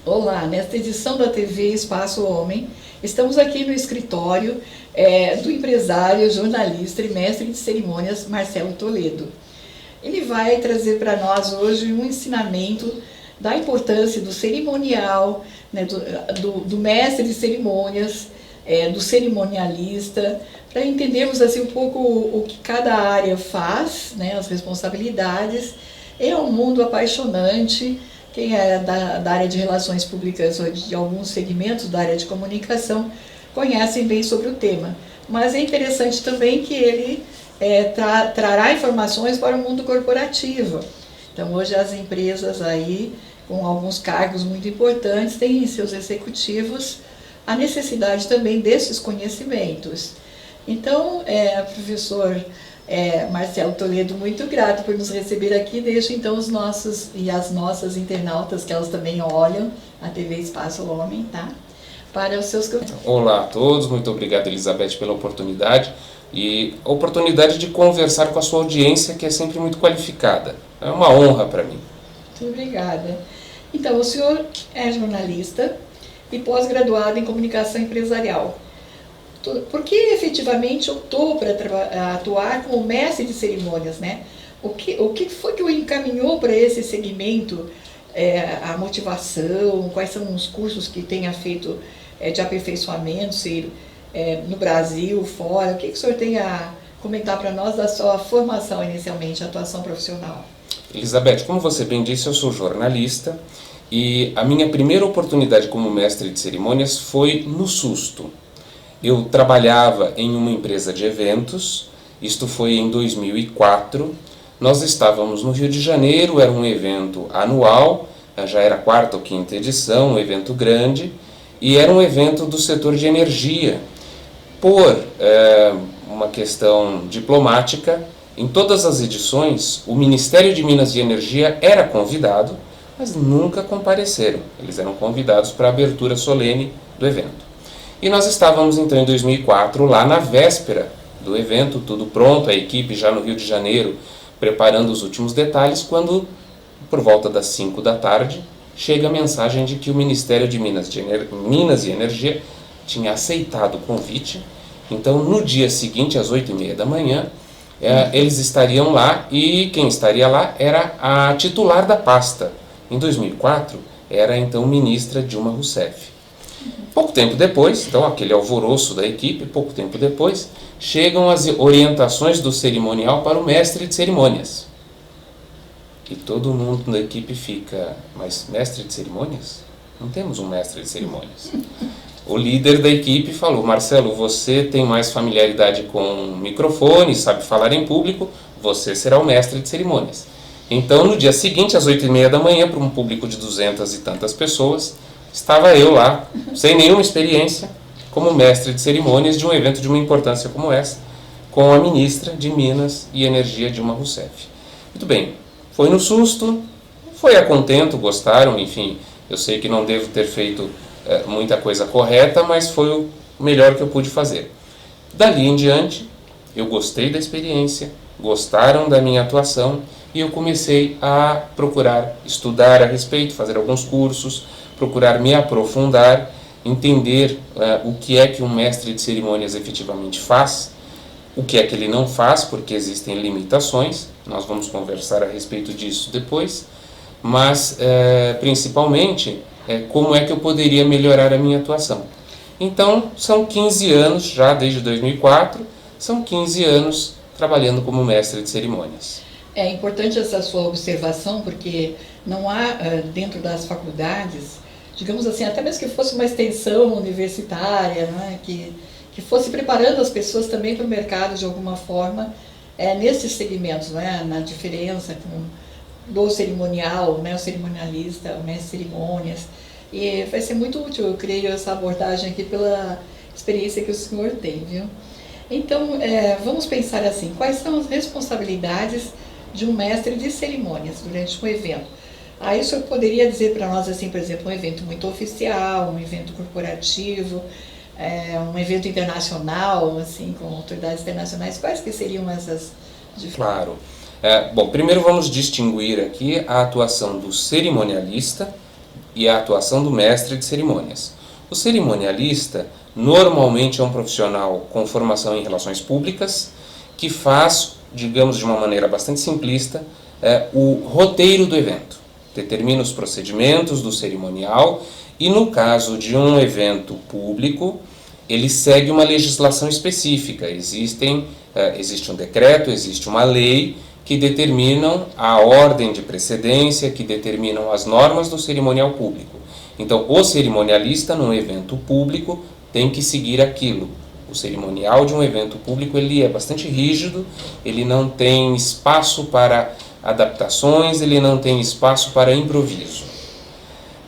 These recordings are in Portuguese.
Olá, nesta edição da TV Espaço Homem, estamos aqui no escritório do empresário, jornalista e mestre de cerimônias Marcelo Toledo. Ele vai trazer para nós hoje um ensinamento da importância do cerimonial, né, do mestre de cerimônias, do cerimonialista, para entendermos assim um pouco o que cada área faz, né, as responsabilidades. É um mundo apaixonante. Quem é da área de relações públicas ou de alguns segmentos da área de comunicação conhecem bem sobre o tema. Mas é interessante também que ele trará informações para o mundo corporativo. Então hoje as empresas aí, com alguns cargos muito importantes, têm em seus executivos a necessidade também desses conhecimentos. Então, professor Marcelo Toledo, muito grato por nos receber aqui. Deixo então os nossos e as nossas internautas, que elas também olham a TV Espaço Homem, tá? Para os seus... Olá a todos, muito obrigado, Elizabeth, pela oportunidade e a oportunidade de conversar com a sua audiência, que é sempre muito qualificada. É uma honra para mim. Muito obrigada. Então, o senhor é jornalista e pós-graduado em comunicação empresarial. Por que efetivamente optou para atuar como mestre de cerimônias, né? O que foi que o encaminhou para esse segmento? A motivação, quais são os cursos que tenha feito de aperfeiçoamento no Brasil, fora? O que o senhor tem a comentar para nós da sua formação inicialmente, atuação profissional? Elizabeth, como você bem disse, eu sou jornalista e a minha primeira oportunidade como mestre de cerimônias foi no susto. Eu trabalhava em uma empresa de eventos, isto foi em 2004, nós estávamos no Rio de Janeiro, era um evento anual, já era a quarta ou quinta edição, um evento grande, e era um evento do setor de energia. Por uma questão diplomática, em todas as edições, o Ministério de Minas e Energia era convidado, mas nunca compareceram, eles eram convidados para a abertura solene do evento. E nós estávamos então em 2004, lá na véspera do evento, tudo pronto, a equipe já no Rio de Janeiro, preparando os últimos detalhes, quando, por volta das 5 da tarde, chega a mensagem de que o Ministério de Minas e Energia tinha aceitado o convite. Então, no dia seguinte, às 8h30 da manhã, eles estariam lá e quem estaria lá era a titular da pasta. Em 2004, era então ministra Dilma Rousseff. Pouco tempo depois, então aquele alvoroço da equipe, pouco tempo depois, chegam as orientações do cerimonial para o mestre de cerimônias. E todo mundo da equipe fica, mas mestre de cerimônias? Não temos um mestre de cerimônias. O líder da equipe falou, Marcelo, você tem mais familiaridade com microfone, sabe falar em público, você será o mestre de cerimônias. Então no dia seguinte, às 8h30 da manhã, para um público de 200 e tantas pessoas, estava eu lá, sem nenhuma experiência, como mestre de cerimônias de um evento de uma importância como essa, com a ministra de Minas e Energia, Dilma Rousseff. Muito bem, foi no susto, foi a contento, gostaram, enfim, eu sei que não devo ter feito muita coisa correta, mas foi o melhor que eu pude fazer. Dali em diante, eu gostei da experiência, gostaram da minha atuação e eu comecei a procurar estudar a respeito, fazer alguns cursos, procurar me aprofundar, entender o que é que um mestre de cerimônias efetivamente faz, o que é que ele não faz, porque existem limitações, nós vamos conversar a respeito disso depois, mas principalmente como é que eu poderia melhorar a minha atuação. Então, são 15 anos, já desde 2004, são 15 anos trabalhando como mestre de cerimônias. É importante essa sua observação, porque não há dentro das faculdades, digamos assim, até mesmo que fosse uma extensão universitária, né, que fosse preparando as pessoas também para o mercado de alguma forma, nesses segmentos, né, na diferença do cerimonial, né, o cerimonialista, o mestre de cerimônias. E vai ser muito útil, eu creio, essa abordagem aqui pela experiência que o senhor tem, viu? Então, vamos pensar assim, quais são as responsabilidades de um mestre de cerimônias durante um evento? Aí o senhor poderia dizer para nós, assim, por exemplo, um evento muito oficial, um evento corporativo, um evento internacional, assim, com autoridades internacionais, quais que seriam essas diferenças? Claro. Bom, primeiro vamos distinguir aqui a atuação do cerimonialista e a atuação do mestre de cerimônias. O cerimonialista normalmente é um profissional com formação em relações públicas que faz, digamos de uma maneira bastante simplista, o roteiro do evento. Determina os procedimentos do cerimonial e, no caso de um evento público, ele segue uma legislação específica. Existe um decreto, existe uma lei que determinam a ordem de precedência, que determinam as normas do cerimonial público. Então, o cerimonialista, num evento público, tem que seguir aquilo. O cerimonial de um evento público ele é bastante rígido, ele não tem espaço para adaptações, ele não tem espaço para improviso.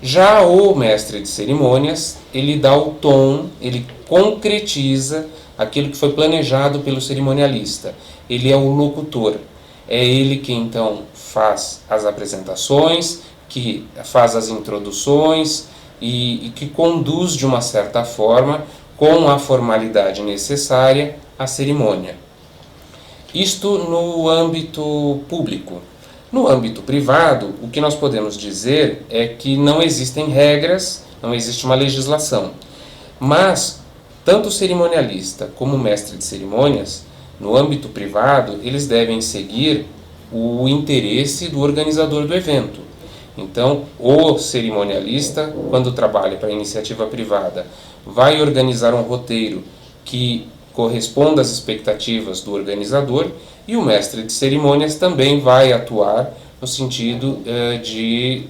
Já o mestre de cerimônias, ele dá o tom, ele concretiza aquilo que foi planejado pelo cerimonialista. Ele é o locutor. É ele que então faz as apresentações, que faz as introduções e que conduz de uma certa forma, com a formalidade necessária, a cerimônia. Isto no âmbito público. No âmbito privado, o que nós podemos dizer é que não existem regras, não existe uma legislação. Mas, tanto o cerimonialista como o mestre de cerimônias, no âmbito privado, eles devem seguir o interesse do organizador do evento. Então, o cerimonialista, quando trabalha para a iniciativa privada, vai organizar um roteiro que corresponda às expectativas do organizador, e o mestre de cerimônias também vai atuar no sentido de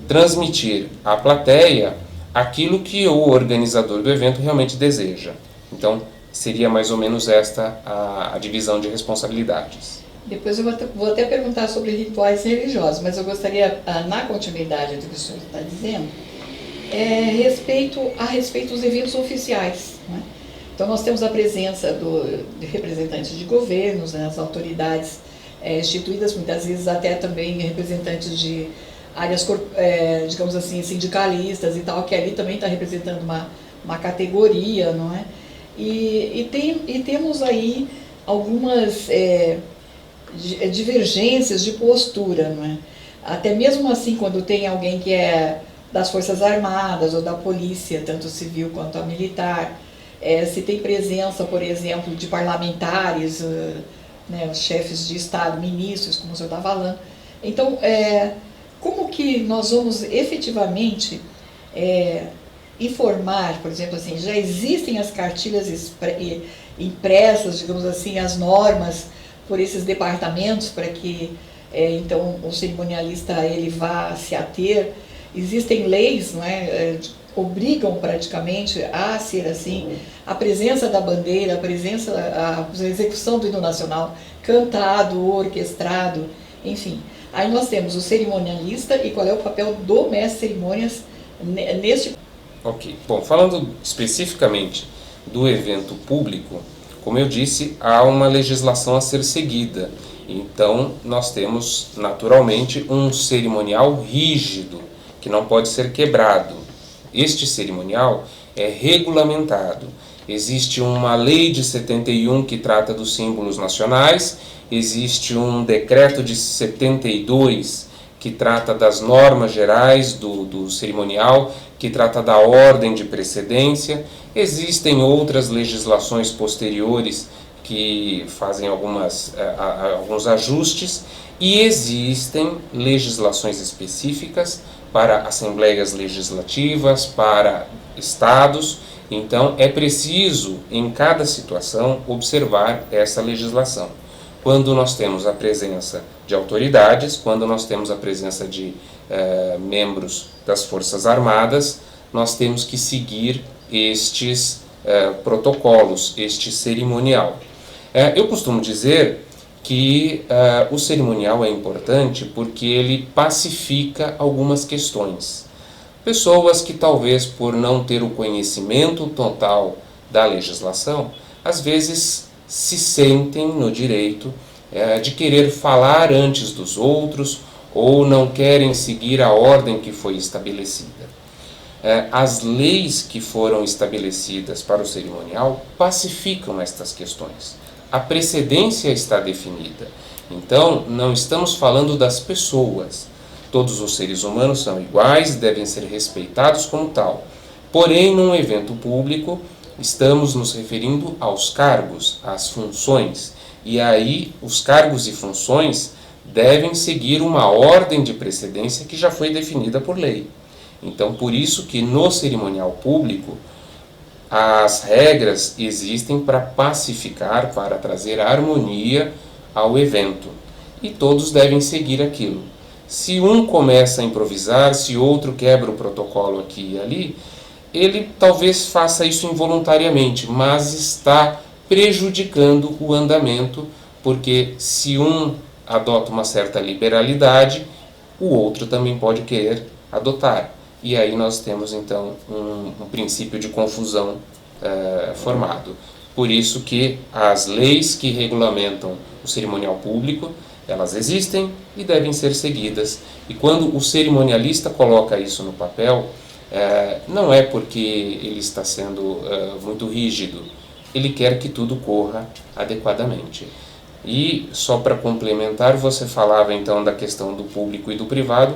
transmitir à plateia aquilo que o organizador do evento realmente deseja. Então, seria mais ou menos esta a divisão de responsabilidades. Depois eu vou até perguntar sobre rituais religiosos, mas eu gostaria, na continuidade do que o senhor está dizendo, a respeito dos eventos oficiais, né? Então nós temos a presença de representantes de governos, né, as autoridades instituídas, muitas vezes até também representantes de áreas, digamos assim, sindicalistas e tal, que ali também está representando uma categoria, não é? E temos aí algumas divergências de postura, não é? Até mesmo assim, quando tem alguém que é das Forças Armadas ou da polícia, tanto civil quanto a militar, se tem presença, por exemplo, de parlamentares, né, os chefes de Estado, ministros, como o senhor está falando. Então, como que nós vamos efetivamente informar, por exemplo, assim, já existem as cartilhas impressas, digamos assim, as normas por esses departamentos para que, então, o cerimonialista ele vá se ater. Existem leis, não é, obrigam praticamente a ser assim, a presença da bandeira, a execução do hino nacional, cantado, orquestrado, enfim. Aí nós temos o cerimonialista e qual é o papel do mestre de cerimônias neste... Ok, bom, falando especificamente do evento público, como eu disse, há uma legislação a ser seguida. Então, nós temos naturalmente um cerimonial rígido, que não pode ser quebrado. Este cerimonial é regulamentado. Existe uma lei de 71 que trata dos símbolos nacionais, existe um decreto de 72 que trata das normas gerais do cerimonial, que trata da ordem de precedência. Existem outras legislações posteriores que fazem alguns ajustes, e existem legislações específicas para assembleias legislativas, para estados. Então, é preciso, em cada situação, observar essa legislação. Quando nós temos a presença de autoridades, quando nós temos a presença de membros das Forças Armadas, nós temos que seguir estes protocolos, este cerimonial. Eu costumo dizer que o cerimonial é importante porque ele pacifica algumas questões. Pessoas que talvez por não ter o conhecimento total da legislação, às vezes se sentem no direito de querer falar antes dos outros ou não querem seguir a ordem que foi estabelecida. As leis que foram estabelecidas para o cerimonial pacificam estas questões. A precedência está definida. Então, não estamos falando das pessoas, Todos os seres humanos são iguais e devem ser respeitados como tal. Porém, num evento público, estamos nos referindo aos cargos, às funções. E aí, os cargos e funções devem seguir uma ordem de precedência que já foi definida por lei. Então, por isso que no cerimonial público, as regras existem para pacificar, para trazer harmonia ao evento. E todos devem seguir aquilo. Se um começa a improvisar, se outro quebra o protocolo aqui e ali, ele talvez faça isso involuntariamente, mas está prejudicando o andamento, porque se um adota uma certa liberalidade, o outro também pode querer adotar. E aí nós temos então um princípio de confusão formado. Por isso que as leis que regulamentam o cerimonial público, elas existem e devem ser seguidas. E quando o cerimonialista coloca isso no papel, não é porque ele está sendo muito rígido, ele quer que tudo corra adequadamente. E só para complementar, você falava então da questão do público e do privado.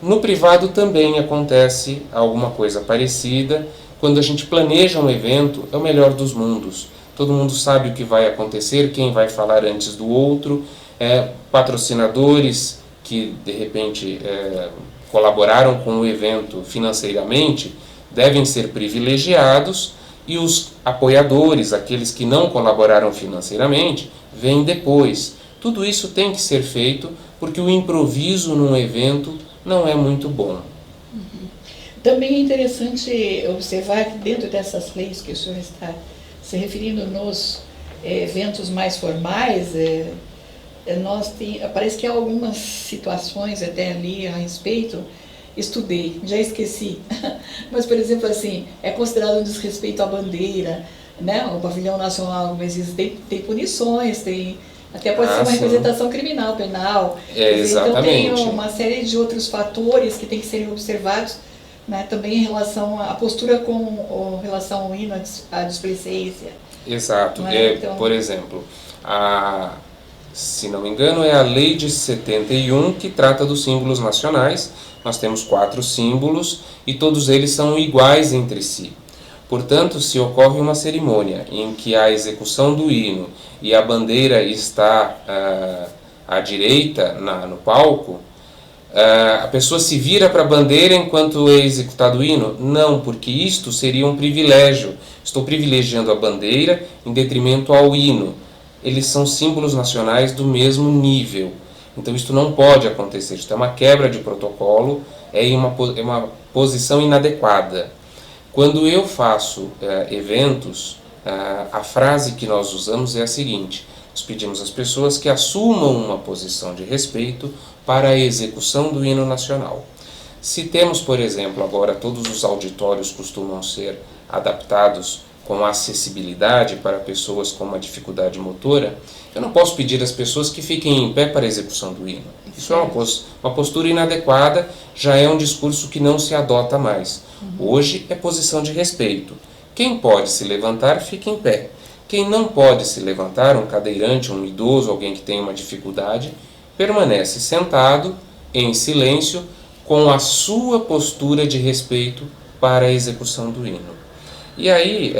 No privado também acontece alguma coisa parecida. Quando a gente planeja um evento, é o melhor dos mundos. Todo mundo sabe o que vai acontecer, quem vai falar antes do outro, patrocinadores que de repente colaboraram com o evento financeiramente devem ser privilegiados, e os apoiadores, aqueles que não colaboraram financeiramente, vêm depois. Tudo isso tem que ser feito porque o improviso num evento não é muito bom. Também é interessante observar que dentro dessas leis que o senhor está se referindo nos eventos mais formais, parece que há algumas situações até ali a respeito, estudei, já esqueci, mas por exemplo assim, é considerado um desrespeito à bandeira, né? O pavilhão nacional, mas tem punições, até pode ser uma representação criminal, penal. Exatamente. Então tem uma série de outros fatores que tem que serem observados, né? Também em relação à postura com relação ao hino, à displicência. Exato. Então, por exemplo, se não me engano, é a Lei de 71 que trata dos símbolos nacionais. Nós temos 4 símbolos e todos eles são iguais entre si. Portanto, se ocorre uma cerimônia em que a execução do hino e a bandeira está à direita no palco, a pessoa se vira para a bandeira enquanto é executado o hino? Não, porque isto seria um privilégio. Estou privilegiando a bandeira em detrimento ao hino. Eles são símbolos nacionais do mesmo nível. Então isto não pode acontecer. Isto é uma quebra de protocolo, é uma posição inadequada. Quando eu faço eventos, a frase que nós usamos é a seguinte: nós pedimos às pessoas que assumam uma posição de respeito para a execução do hino nacional. Se temos, por exemplo, agora todos os auditórios costumam ser adaptados com acessibilidade para pessoas com uma dificuldade motora, eu não posso pedir às pessoas que fiquem em pé para a execução do hino. Isso é uma postura inadequada, já é um discurso que não se adota mais. Hoje é posição de respeito. Quem pode se levantar, fica em pé. Quem não pode se levantar, um cadeirante, um idoso, alguém que tem uma dificuldade, permanece sentado, em silêncio, com a sua postura de respeito para a execução do hino. E aí,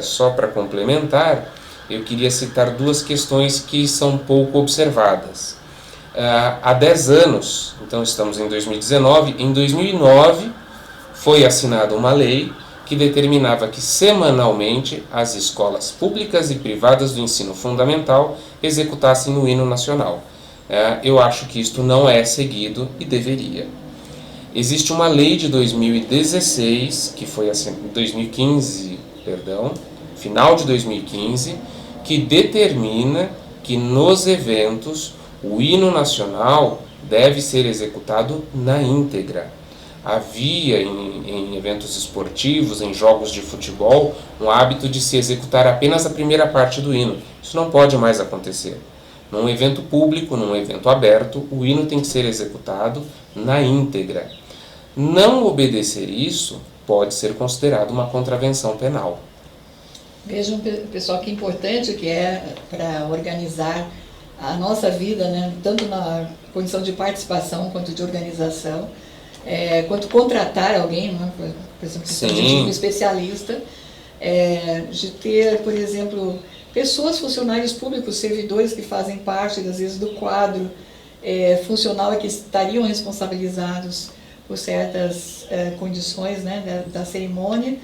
só para complementar, eu queria citar 2 questões que são pouco observadas. Há 10 anos, então estamos em 2019, em 2009 foi assinada uma lei que determinava que semanalmente as escolas públicas e privadas do ensino fundamental executassem o hino nacional. Eu acho que isto não é seguido e deveria. Existe uma lei de 2016, que foi assim, 2015, final de 2015, que determina que nos eventos o hino nacional deve ser executado na íntegra. Havia em eventos esportivos, em jogos de futebol, um hábito de se executar apenas a primeira parte do hino. Isso não pode mais acontecer. Num evento público, num evento aberto, o hino tem que ser executado na íntegra. Não obedecer isso pode ser considerado uma contravenção penal. Vejam, pessoal, que importante que é para organizar a nossa vida, né? Tanto condição de participação quanto de organização, quanto contratar alguém, né? Por exemplo, de um especialista, de ter, por exemplo, pessoas, funcionários públicos, servidores que fazem parte, às vezes, do quadro funcional e que estariam responsabilizados por certas condições, né, da cerimônia,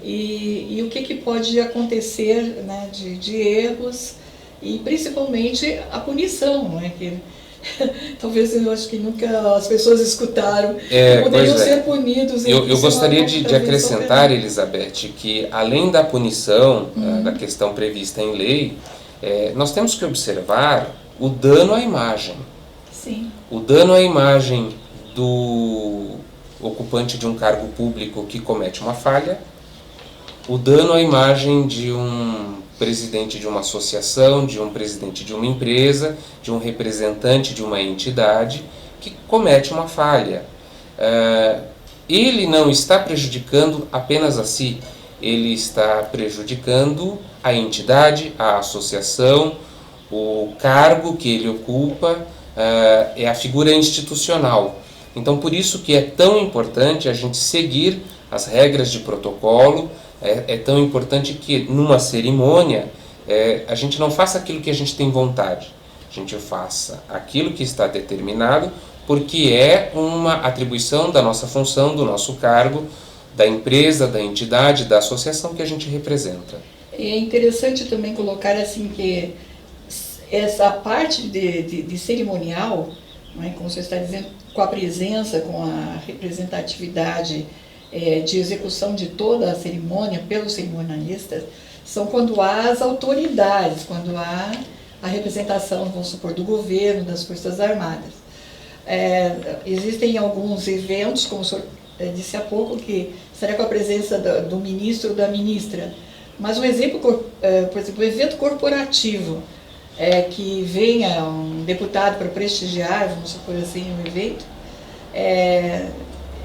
e o que pode acontecer, né, de erros, e principalmente a punição, né, que talvez eu acho que nunca as pessoas escutaram, poderiam ser punidos. Eu gostaria de acrescentar, Elizabeth, que além da punição, da questão prevista em lei, nós temos que observar o dano à imagem. Sim. O dano à imagem do ocupante de um cargo público que comete uma falha, o dano à imagem de um presidente de uma associação, de um presidente de uma empresa, de um representante de uma entidade que comete uma falha. Ele não está prejudicando apenas a si, ele está prejudicando a entidade, a associação, o cargo que ele ocupa, é a figura institucional. Então, por isso que é tão importante a gente seguir as regras de protocolo, é tão importante que numa cerimônia a gente não faça aquilo que a gente tem vontade, a gente faça aquilo que está determinado, porque é uma atribuição da nossa função, do nosso cargo, da empresa, da entidade, da associação que a gente representa. É interessante também colocar assim que essa parte de cerimonial, né, como você está dizendo, com a presença, com a representatividade de execução de toda a cerimônia pelos cerimonialistas, são quando há as autoridades, quando há a representação, vamos supor, do governo, das Forças Armadas. Existem alguns eventos, como o senhor disse há pouco, que será com a presença do ministro ou da ministra, mas um exemplo, por exemplo, um evento corporativo, que venha um deputado para prestigiar, vamos supor assim, um evento,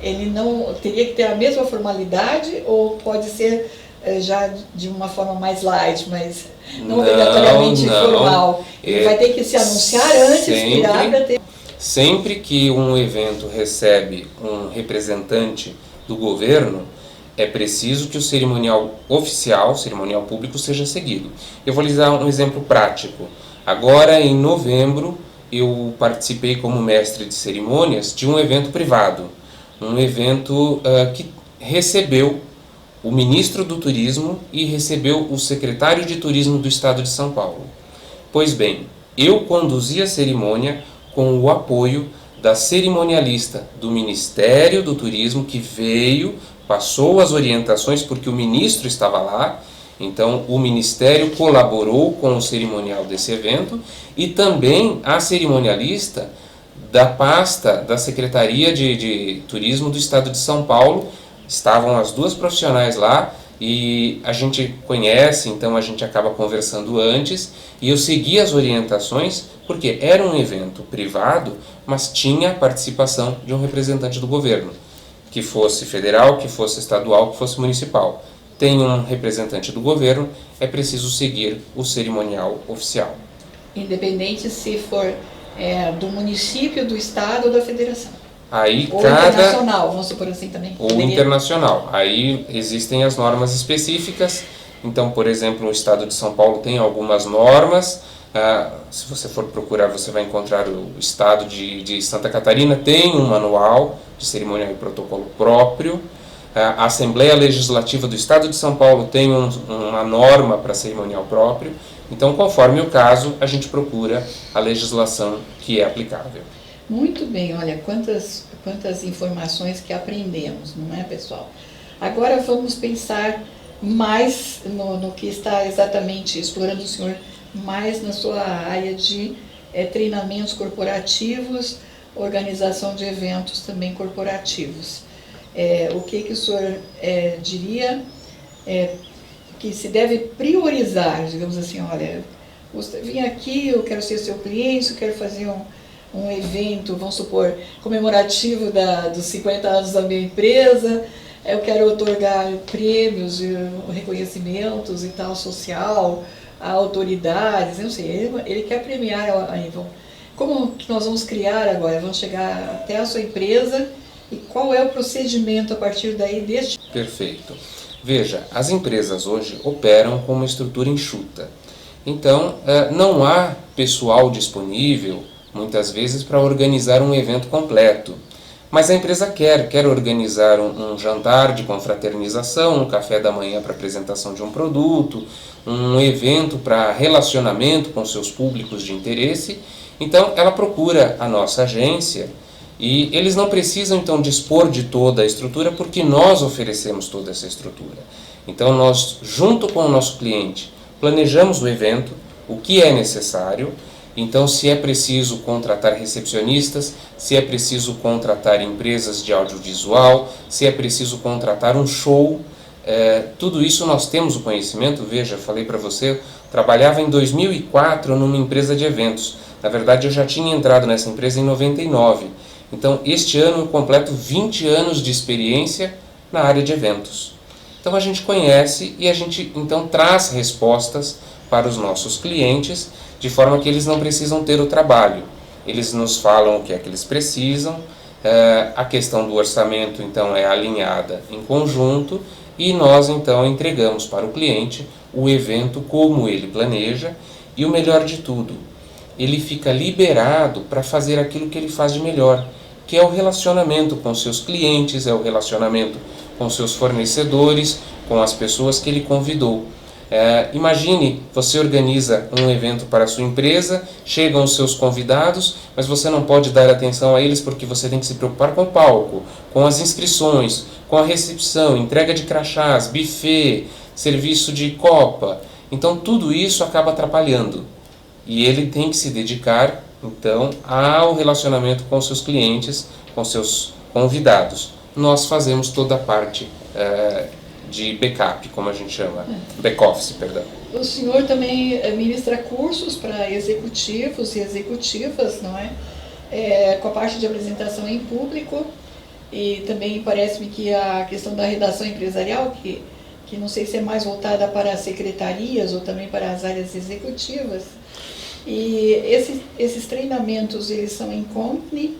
ele não teria que ter a mesma formalidade ou pode ser já de uma forma mais light, mas não obrigatoriamente formal? Ele vai ter que se anunciar antes, esperar para ter... Sempre que um evento recebe um representante do governo, é preciso que o cerimonial oficial, o cerimonial público, seja seguido. Eu vou lhes dar um exemplo prático. Agora, em novembro, eu participei como mestre de cerimônias de um evento privado. Um evento que recebeu o ministro do Turismo e recebeu o secretário de Turismo do Estado de São Paulo. Pois bem, eu conduzi a cerimônia com o apoio da cerimonialista do Ministério do Turismo, que veio, passou as orientações, porque o ministro estava lá, então o Ministério colaborou com o cerimonial desse evento, e também a cerimonialista da pasta da Secretaria de Turismo do Estado de São Paulo. Estavam as duas profissionais lá e a gente conhece, então a gente acaba conversando antes, e eu segui as orientações porque era um evento privado, mas tinha a participação de um representante do governo, que fosse federal, que fosse estadual, que fosse municipal. Tem um representante do governo, é preciso seguir o cerimonial oficial. Independente se for do município, do estado ou da federação. Aí ou internacional, vamos supor assim também. Ou internacional. Aí existem as normas específicas. Então, por exemplo, o estado de São Paulo tem algumas normas. Se você for procurar, você vai encontrar o estado de Santa Catarina, tem um manual de cerimonial e protocolo próprio. A Assembleia Legislativa do Estado de São Paulo tem uma norma para cerimonial próprio. Então, conforme o caso, a gente procura a legislação que é aplicável. Muito bem, olha, quantas informações que aprendemos, não é, pessoal? Agora vamos pensar mais no que está exatamente explorando o senhor, mais na sua área de treinamentos corporativos, organização de eventos também corporativos. O que o senhor diria que se deve priorizar, digamos assim, olha, eu vim aqui, eu quero ser seu cliente, eu quero fazer um evento, vamos supor, comemorativo dos 50 anos da minha empresa, eu quero otorgar prêmios, reconhecimentos e tal, social, a autoridades, eu não sei, ele quer premiar, como que nós vamos criar agora? Vamos chegar até a sua empresa e qual é o procedimento a partir daí deste? Perfeito. Veja, as empresas hoje operam com uma estrutura enxuta. Então, não há pessoal disponível, muitas vezes, para organizar um evento completo. Mas a empresa quer organizar um jantar de confraternização, um café da manhã para apresentação de um produto, um evento para relacionamento com seus públicos de interesse. Então, ela procura a nossa agência e eles não precisam, então, dispor de toda a estrutura porque nós oferecemos toda essa estrutura. Então, nós, junto com o nosso cliente, planejamos o evento, o que é necessário. Então, se é preciso contratar recepcionistas, se é preciso contratar empresas de audiovisual, se é preciso contratar um show, tudo isso nós temos o conhecimento. Veja, falei para você, eu trabalhava em 2004 numa empresa de eventos. Na verdade, eu já tinha entrado nessa empresa em 99. Então, este ano eu completo 20 anos de experiência na área de eventos. Então, a gente conhece e a gente então traz respostas para os nossos clientes, de forma que eles não precisam ter o trabalho. Eles nos falam o que é que eles precisam, a questão do orçamento então é alinhada em conjunto e nós então entregamos para o cliente o evento como ele planeja e o melhor de tudo, ele fica liberado para fazer aquilo que ele faz de melhor, que é o relacionamento com seus clientes, é o relacionamento com seus fornecedores, com as pessoas que ele convidou. Imagine, você organiza um evento para a sua empresa, chegam os seus convidados, mas você não pode dar atenção a eles porque você tem que se preocupar com o palco, com as inscrições, com a recepção, entrega de crachás, buffet, serviço de copa. Então tudo isso acaba atrapalhando e ele tem que se dedicar então ao relacionamento com seus clientes, com seus convidados. Nós fazemos toda a parte de backup, como a gente chama, back-office, perdão. O senhor também ministra cursos para executivos e executivas, não é? Com a parte de apresentação em público e também parece-me que a questão da redação empresarial, que não sei se é mais voltada para as secretarias ou também para as áreas executivas. E esses treinamentos, eles são em company,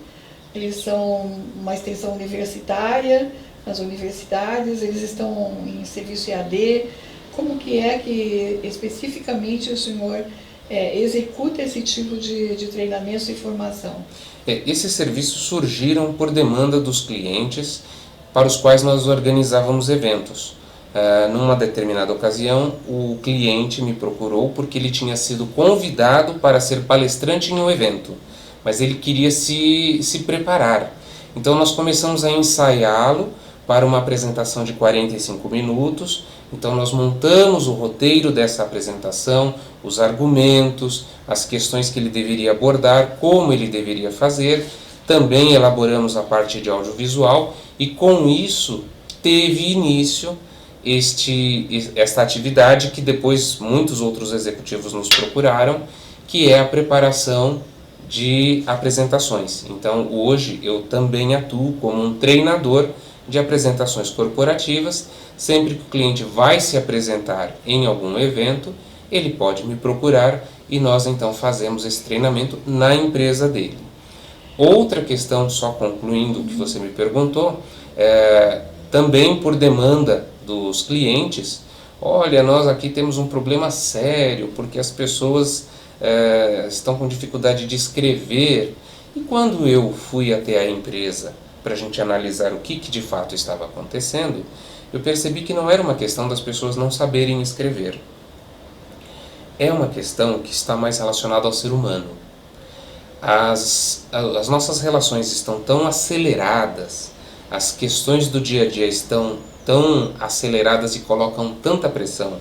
eles são uma extensão universitária, nas universidades, eles estão em serviço EAD. Como que é que especificamente o senhor executa esse tipo de treinamentos e formação? Esses serviços surgiram por demanda dos clientes para os quais nós organizávamos eventos. Numa determinada ocasião, o cliente me procurou porque ele tinha sido convidado para ser palestrante em um evento, mas ele queria se preparar. Então nós começamos a ensaiá-lo para uma apresentação de 45 minutos, então nós montamos o roteiro dessa apresentação, os argumentos, as questões que ele deveria abordar, como ele deveria fazer, também elaboramos a parte de audiovisual e com isso teve início esta atividade que depois muitos outros executivos nos procuraram, que é a preparação de apresentações. Então hoje eu também atuo como um treinador de apresentações corporativas. Sempre que o cliente vai se apresentar em algum evento, ele pode me procurar e nós então fazemos esse treinamento na empresa dele. Outra questão, só concluindo o que você me perguntou, também por demanda dos clientes, olha, nós aqui temos um problema sério, porque as pessoas estão com dificuldade de escrever. E quando eu fui até a empresa para a gente analisar o que de fato estava acontecendo, eu percebi que não era uma questão das pessoas não saberem escrever. É uma questão que está mais relacionada ao ser humano. As nossas relações estão tão aceleradas, as questões do dia a dia estão tão aceleradas e colocam tanta pressão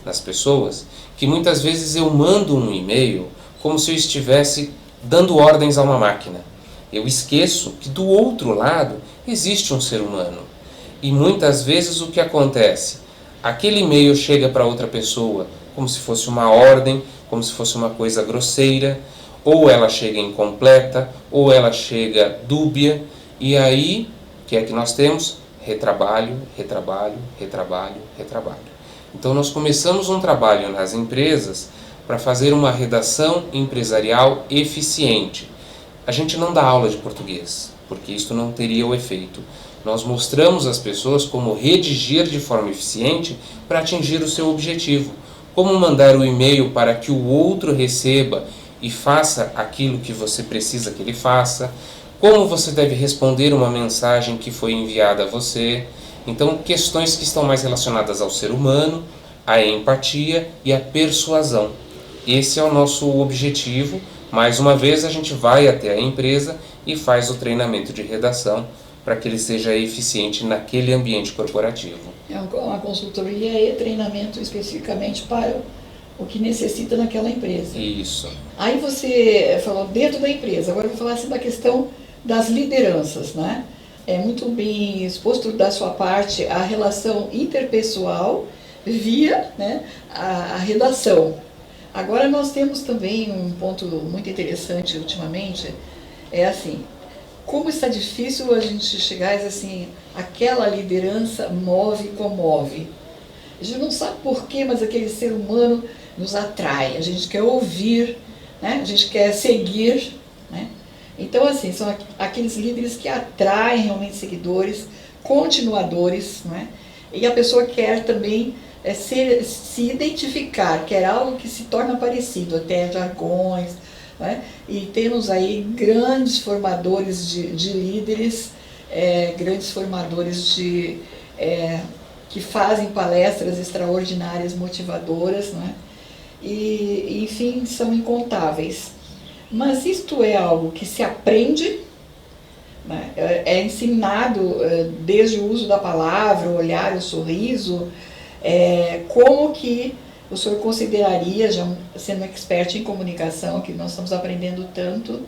nas pessoas, que muitas vezes eu mando um e-mail como se eu estivesse dando ordens a uma máquina. Eu esqueço que do outro lado existe um ser humano. E muitas vezes o que acontece? Aquele e-mail chega para outra pessoa como se fosse uma ordem, como se fosse uma coisa grosseira, ou ela chega incompleta, ou ela chega dúbia, e aí, o que é que nós temos? Retrabalho, retrabalho, retrabalho, retrabalho. Então nós começamos um trabalho nas empresas para fazer uma redação empresarial eficiente. A gente não dá aula de português, porque isso não teria o efeito. Nós mostramos às pessoas como redigir de forma eficiente para atingir o seu objetivo. Como mandar o e-mail para que o outro receba e faça aquilo que você precisa que ele faça. Como você deve responder uma mensagem que foi enviada a você. Então, questões que estão mais relacionadas ao ser humano, à empatia e à persuasão. Esse é o nosso objetivo. Mais uma vez, a gente vai até a empresa e faz o treinamento de redação para que ele seja eficiente naquele ambiente corporativo. É uma consultoria e treinamento especificamente para o que necessita naquela empresa. Isso. Aí você falou dentro da empresa, agora eu vou falar assim da questão das lideranças, né? É muito bem exposto da sua parte a relação interpessoal via, né, a redação. Agora nós temos também um ponto muito interessante ultimamente, é assim, como está difícil a gente chegar a dizer assim, aquela liderança move e comove. A gente não sabe porquê, mas aquele ser humano nos atrai, a gente quer ouvir, né? A gente quer seguir, né? Então, assim, são aqueles líderes que atraem realmente seguidores, continuadores, né? E a pessoa quer também se identificar, quer algo que se torna parecido, até jargões, né? E temos aí grandes formadores de líderes, grandes formadores que fazem palestras extraordinárias, motivadoras, né? E, enfim, são incontáveis. Mas isto é algo que se aprende, né? É ensinado desde o uso da palavra, o olhar, o sorriso. Como que o senhor consideraria, já sendo expert em comunicação, que nós estamos aprendendo tanto,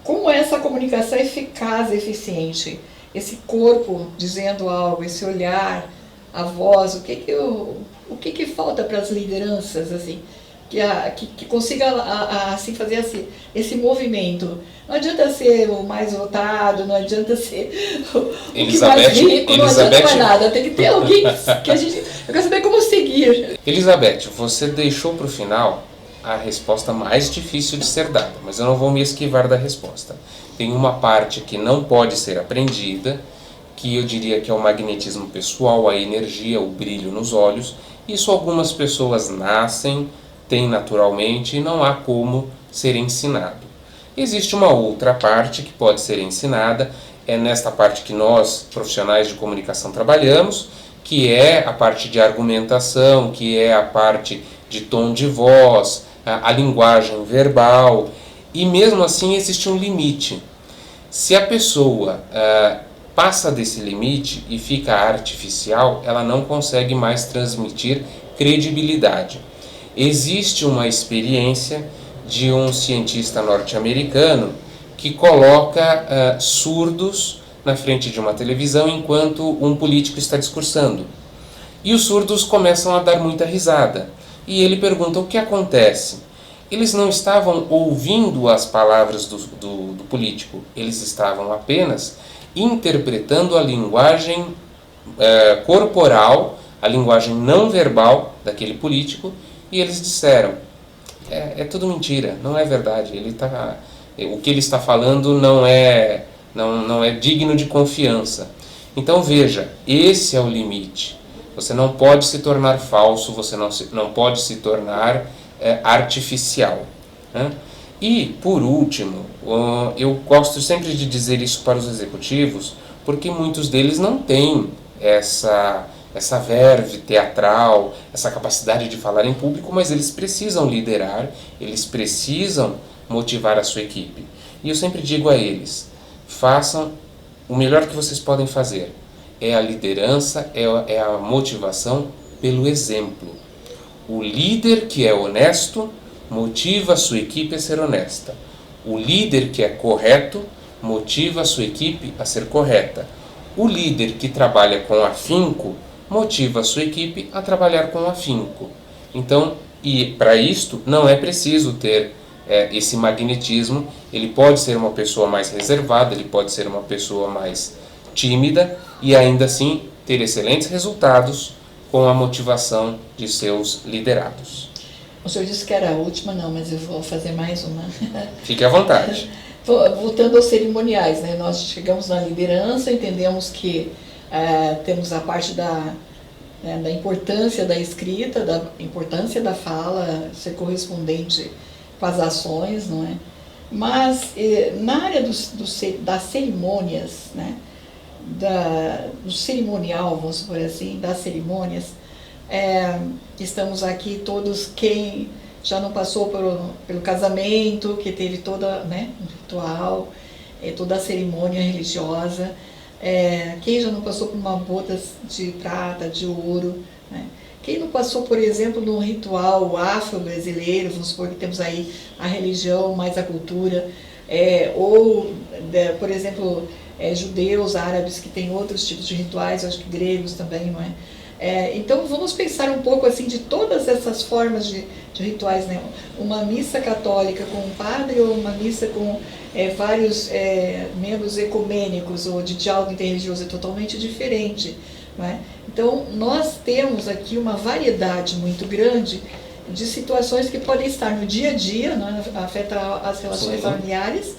como é essa comunicação eficaz e eficiente? Esse corpo dizendo algo, esse olhar, a voz, o que falta para as lideranças, assim, que consiga assim, fazer esse movimento? Não adianta ser o mais votado, não adianta ser o que mais rico, não adianta mais nada. Tem que ter alguém que a gente... Eu quero saber como seguir. Elizabeth, você deixou para o final a resposta mais difícil de ser dada, mas eu não vou me esquivar da resposta. Tem uma parte que não pode ser aprendida, que eu diria que é o magnetismo pessoal, a energia, o brilho nos olhos. Isso algumas pessoas nascem, têm naturalmente e não há como ser ensinado. Existe uma outra parte que pode ser ensinada, é nesta parte que nós, profissionais de comunicação, trabalhamos, que é a parte de argumentação, que é a parte de tom de voz, a linguagem verbal, e mesmo assim existe um limite. Se a pessoa passa desse limite e fica artificial, ela não consegue mais transmitir credibilidade. Existe uma experiência de um cientista norte-americano que coloca surdos na frente de uma televisão enquanto um político está discursando. E os surdos começam a dar muita risada. E ele pergunta o que acontece. Eles não estavam ouvindo as palavras do político, eles estavam apenas interpretando a linguagem corporal, a linguagem não verbal daquele político, e eles disseram, é tudo mentira, não é verdade, o que ele está falando não é digno de confiança. Então veja, esse é o limite. Você não pode se tornar falso, você não pode se tornar artificial, né? E, por último, eu gosto sempre de dizer isso para os executivos, porque muitos deles não têm essa verve teatral, essa capacidade de falar em público, mas eles precisam liderar, eles precisam motivar a sua equipe. E eu sempre digo a eles, façam o melhor que vocês podem fazer. É a liderança, é a motivação pelo exemplo. O líder que é honesto motiva a sua equipe a ser honesta. O líder que é correto motiva a sua equipe a ser correta. O líder que trabalha com afinco motiva a sua equipe a trabalhar com afinco. Então, e para isto não é preciso ter esse magnetismo. Ele pode ser uma pessoa mais reservada, ele pode ser uma pessoa mais tímida e ainda assim ter excelentes resultados com a motivação de seus liderados. O senhor disse que era a última, não, mas eu vou fazer mais uma. Fique à vontade. Voltando aos cerimoniais, né? Nós chegamos na liderança, entendemos que temos a parte da importância da escrita, da importância da fala, ser correspondente com as ações, não é? Mas na área das cerimônias, né? Do cerimonial, vamos supor assim, das cerimônias, estamos aqui todos, quem já não passou pelo casamento, que teve toda, né, um ritual, toda a cerimônia religiosa, quem já não passou por uma boda de prata, de ouro, né? Quem não passou, por exemplo, num ritual afro-brasileiro, vamos supor que temos aí a religião mais a cultura, por exemplo, judeus, árabes, que têm outros tipos de rituais, acho que gregos também, não é? Então vamos pensar um pouco assim de todas essas formas de rituais, né? Uma missa católica com um padre ou uma missa com vários membros ecumênicos ou de diálogo interreligioso é totalmente diferente, não é? Então nós temos aqui uma variedade muito grande de situações que podem estar no dia a dia, né? Afeta as relações familiares,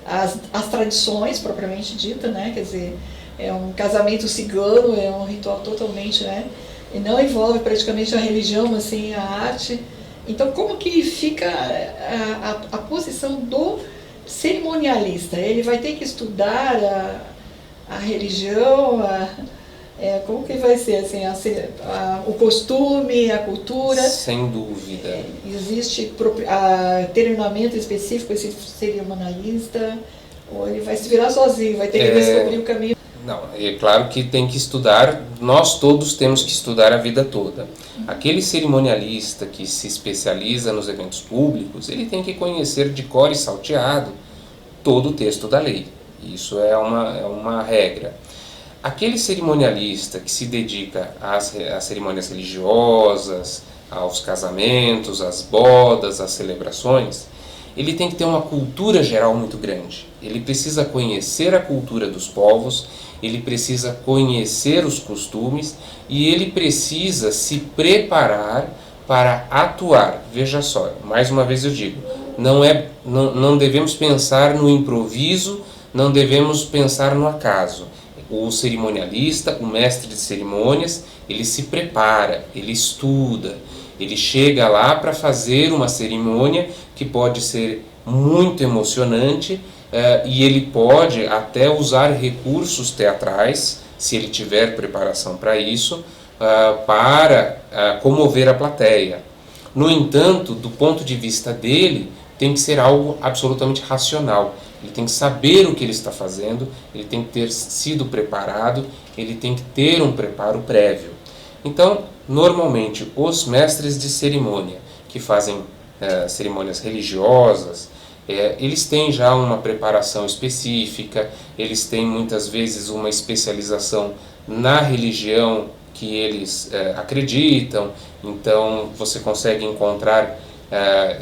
as tradições propriamente dita, né? Quer dizer, um casamento cigano, é um ritual totalmente, né? E não envolve praticamente a religião, assim, a arte. Então, como que fica a posição do cerimonialista? Ele vai ter que estudar a religião, como que vai ser, assim, o costume, a cultura? Sem dúvida. Existe treinamento específico esse cerimonialista? Ou ele vai se virar sozinho, vai ter que descobrir o caminho? Não, é claro que tem que estudar, nós todos temos que estudar a vida toda. Aquele cerimonialista que se especializa nos eventos públicos, ele tem que conhecer de cor e salteado todo o texto da lei. Isso é uma regra. Aquele cerimonialista que se dedica às cerimônias religiosas, aos casamentos, às bodas, às celebrações, ele tem que ter uma cultura geral muito grande. Ele precisa conhecer a cultura dos povos, ele precisa conhecer os costumes e ele precisa se preparar para atuar. Veja só, mais uma vez eu digo, não devemos pensar no improviso, não devemos pensar no acaso. O cerimonialista, o mestre de cerimônias, ele se prepara, ele estuda, ele chega lá para fazer uma cerimônia que pode ser muito emocionante, e ele pode até usar recursos teatrais, se ele tiver preparação para isso, para comover a plateia. No entanto, do ponto de vista dele, tem que ser algo absolutamente racional. Ele tem que saber o que ele está fazendo, ele tem que ter sido preparado, ele tem que ter um preparo prévio. Então, normalmente, os mestres de cerimônia que fazem cerimônias religiosas, eles têm já uma preparação específica, eles têm muitas vezes uma especialização na religião que eles acreditam, então você consegue encontrar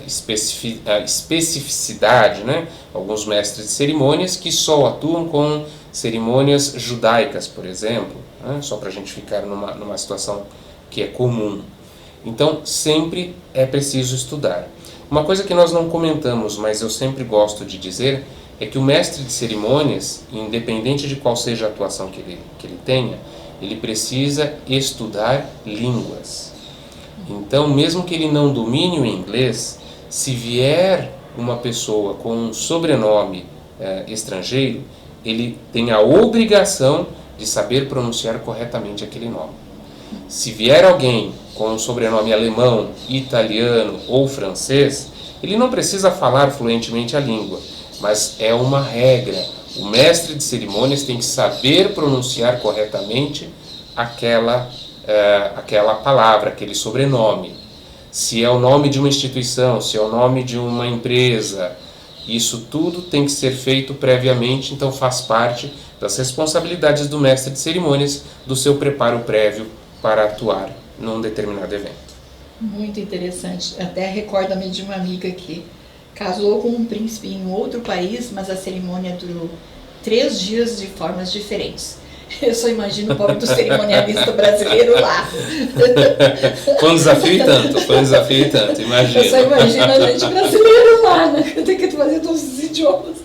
especificidade, né? Alguns mestres de cerimônias que só atuam com cerimônias judaicas, por exemplo, né? Só para a gente ficar numa situação que é comum. Então, sempre é preciso estudar. Uma coisa que nós não comentamos, mas eu sempre gosto de dizer, é que o mestre de cerimônias, independente de qual seja a atuação que ele tenha, ele precisa estudar línguas. Então, mesmo que ele não domine o inglês, se vier uma pessoa com um sobrenome estrangeiro, ele tem a obrigação de saber pronunciar corretamente aquele nome. Se vier alguém com um sobrenome alemão, italiano ou francês, ele não precisa falar fluentemente a língua, mas é uma regra. O mestre de cerimônias tem que saber pronunciar corretamente aquela palavra, aquele sobrenome. Se é o nome de uma instituição, se é o nome de uma empresa, isso tudo tem que ser feito previamente, então faz parte das responsabilidades do mestre de cerimônias, do seu preparo prévio para atuar num determinado evento. Muito interessante. Até recorda-me de uma amiga que casou com um príncipe em outro país, mas a cerimônia durou 3 dias de formas diferentes. Eu só imagino o pobre do cerimonialista brasileiro lá. Foi um desafio e tanto, foi um desafio e tanto, imagina. Eu só imagino a gente brasileiro lá, né? Tem que fazer todos os idiomas.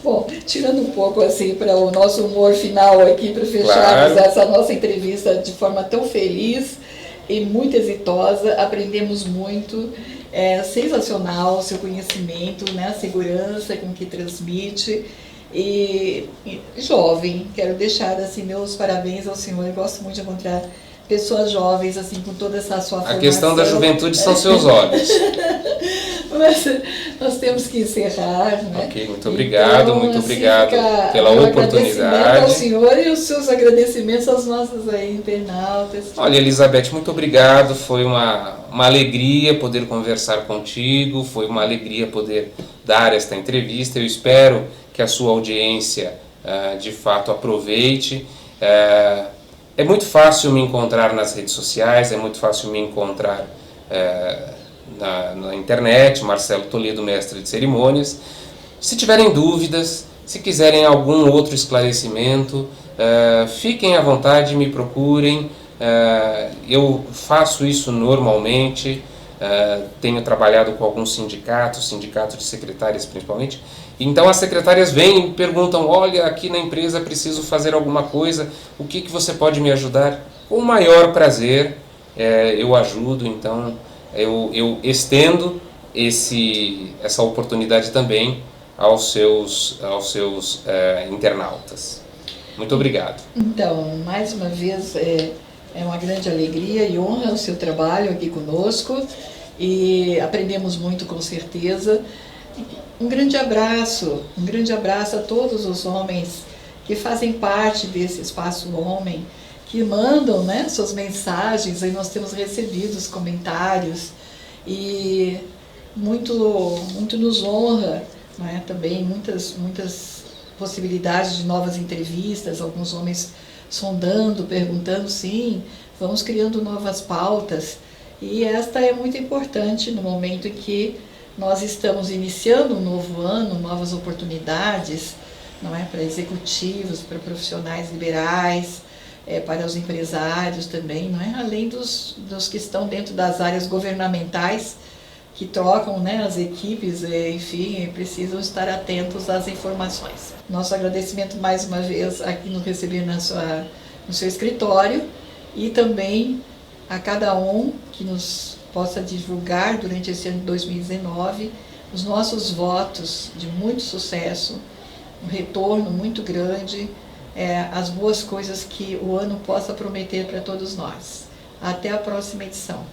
Bom, tirando um pouco assim para o nosso humor final aqui, para fecharmos essa nossa entrevista de forma tão feliz e muito exitosa, aprendemos muito. É sensacional o seu conhecimento, né? A segurança com que transmite. E jovem, quero deixar assim meus parabéns ao senhor. Eu gosto muito de encontrar pessoas jovens assim com toda essa sua formação. A questão da juventude são seus olhos. Mas nós temos que encerrar, né? Ok, muito obrigado, então, muito assim, obrigado pela oportunidade. Ao senhor e os seus agradecimentos aos nossos aí internautas. Olha, Elizabeth, muito obrigado. Foi uma alegria poder conversar contigo, foi uma alegria poder dar esta entrevista. Eu espero que a sua audiência de fato aproveite. É muito fácil me encontrar nas redes sociais, é muito fácil me encontrar na internet, Marcelo Toledo, mestre de cerimônias. Se tiverem dúvidas, se quiserem algum outro esclarecimento, fiquem à vontade, me procurem. Eu faço isso normalmente, tenho trabalhado com alguns sindicatos, sindicato de secretárias principalmente. Então as secretárias vêm e perguntam: olha, aqui na empresa preciso fazer alguma coisa, o que você pode me ajudar? Com o maior prazer eu ajudo. Então eu estendo essa oportunidade também aos seus internautas. Muito obrigado. Então, mais uma vez, é uma grande alegria e honra o seu trabalho aqui conosco e aprendemos muito com certeza. Um grande abraço a todos os homens que fazem parte desse Espaço Homem, que mandam, né, suas mensagens, aí nós temos recebido os comentários e muito nos honra, né, também muitas possibilidades de novas entrevistas, alguns homens sondando, perguntando, sim, vamos criando novas pautas e esta é muito importante no momento em que nós estamos iniciando um novo ano, novas oportunidades, não é, para executivos, para profissionais liberais, para os empresários também, não é, além dos que estão dentro das áreas governamentais, que trocam, né, as equipes, enfim, precisam estar atentos às informações. Nosso agradecimento mais uma vez aqui nos receber no seu escritório e também a cada um que nos possa divulgar durante esse ano de 2019 os nossos votos de muito sucesso, um retorno muito grande, as boas coisas que o ano possa prometer para todos nós. Até a próxima edição.